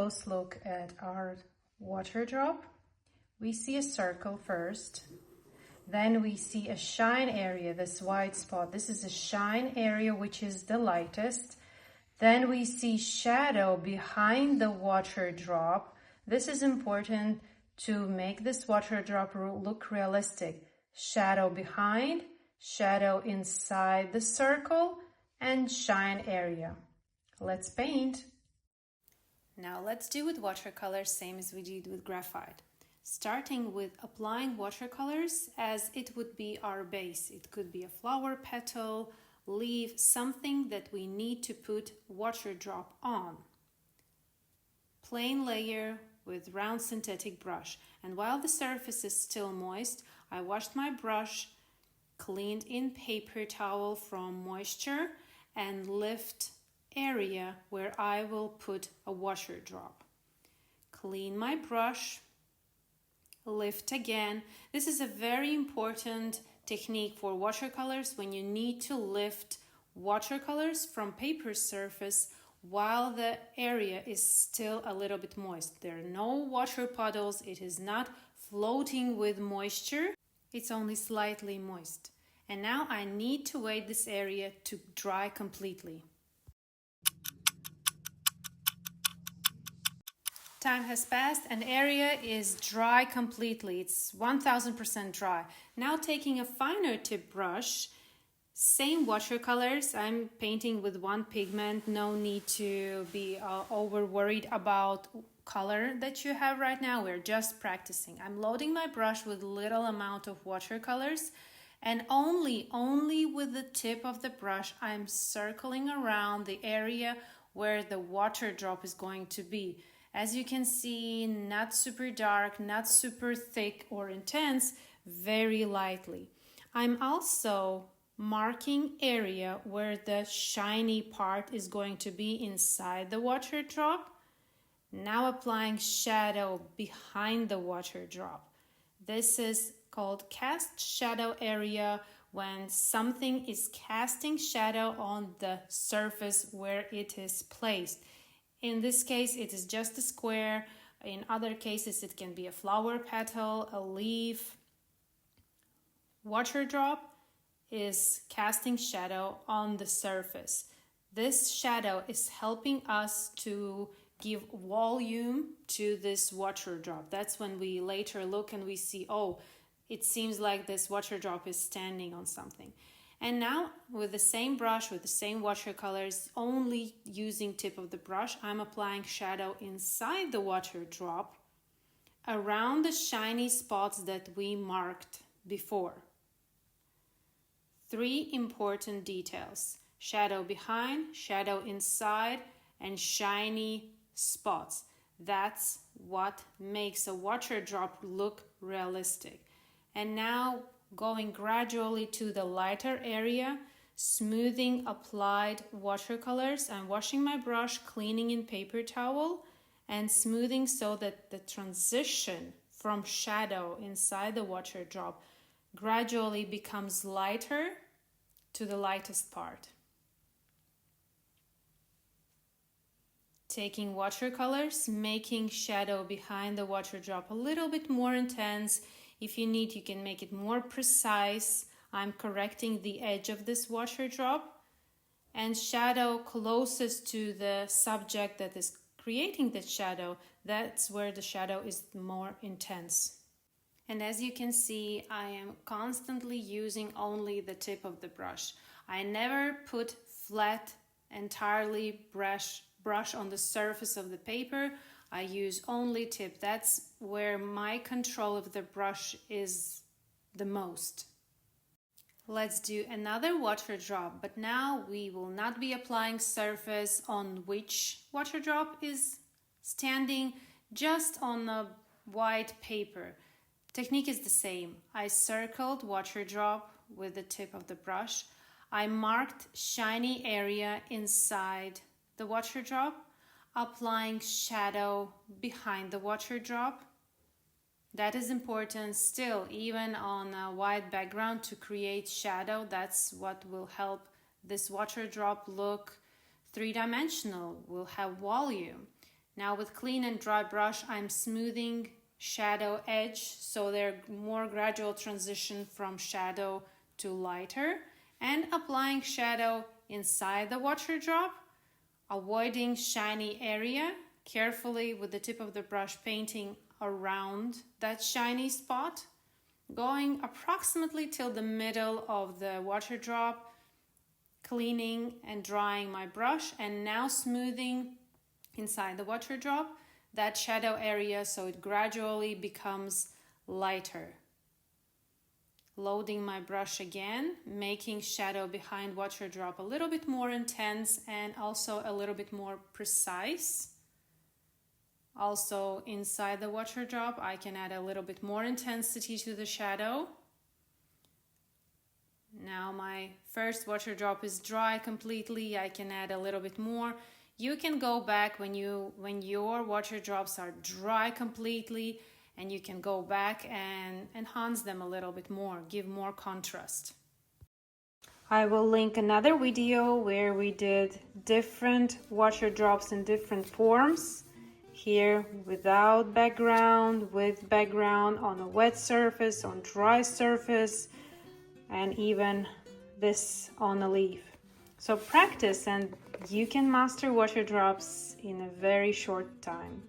close look at our water drop. We see a circle first. Then we see a shine area, this white spot. This is a shine area, which is the lightest. Then we see shadow behind the water drop. This is important to make this water drop look realistic. Shadow behind, shadow inside the circle, and shine area. Let's paint. Now let's do with watercolors same as we did with graphite. Starting with applying watercolors as it would be our base. It could be a flower petal, leaf, something that we need to put water drop on. Plain layer with round synthetic brush. And while the surface is still moist, I washed my brush, cleaned in paper towel from moisture, and lift area where I will put a water drop. Clean my brush, lift again. This is a very important technique for watercolors when you need to lift watercolors from paper surface while the area is still a little bit moist. There are no water puddles, it is not floating with moisture, it's only slightly moist. And now I need to wait this area to dry completely. Time has passed and area is dry completely. It's 1000% dry. Now taking a finer tip brush, same watercolors. I'm painting with one pigment. No need to be over worried about color that you have right now. We're just practicing. I'm loading my brush with little amount of watercolors, and only with the tip of the brush I'm circling around the area where the water drop is going to be. As you can see, not super dark, not super thick or intense, very lightly. I'm also marking area where the shiny part is going to be inside the water drop. Now applying shadow behind the water drop. This is called cast shadow area, when something is casting shadow on the surface where it is placed. In this case, it is just a square. In other cases, it can be a flower petal, a leaf. Water drop is casting shadow on the surface. This shadow is helping us to give volume to this water drop. That's when we later look and we see, oh, it seems like this water drop is standing on something. And now with the same brush, with the same watercolors, only using tip of the brush, I'm applying shadow inside the water drop around the shiny spots that we marked before. 3 important details: shadow behind, shadow inside, and shiny spots. That's what makes a water drop look realistic. And now going gradually to the lighter area, smoothing applied watercolors. I'm washing my brush, cleaning in paper towel, and smoothing so that the transition from shadow inside the water drop gradually becomes lighter to the lightest part. Taking watercolors, making shadow behind the water drop a little bit more intense. If you need, you can make it more precise. I'm correcting the edge of this water drop. And shadow closest to the subject that is creating the shadow, that's where the shadow is more intense. And as you can see, I am constantly using only the tip of the brush. I never put flat, entirely brush on the surface of the paper. I use only tip. That's where my control of the brush is the most. Let's do another water drop, but now we will not be applying surface on which water drop is standing, just on a white paper. Technique is the same. I circled water drop with the tip of the brush. I marked shiny area inside the water drop, applying shadow behind the water drop. That is important still, even on a white background, to create shadow. That's what will help this water drop look three-dimensional, will have volume. Now with clean and dry brush, I'm smoothing shadow edge, so they're more gradual transition from shadow to lighter, and applying shadow inside the water drop, avoiding shiny area, carefully with the tip of the brush painting around that shiny spot, going approximately till the middle of the water drop, cleaning and drying my brush, and now smoothing inside the water drop that shadow area so it gradually becomes lighter. Loading my brush again, making shadow behind water drop a little bit more intense and also a little bit more precise. Also inside the water drop, I can add a little bit more intensity to the shadow. Now my first water drop is dry completely. I can add a little bit more. You can go back when your water drops are dry completely, and you can go back and enhance them a little bit more, give more contrast. I will link another video where we did different water drops in different forms. Here without background, with background, on a wet surface, on dry surface, and even this on a leaf. So practice and you can master water drops in a very short time.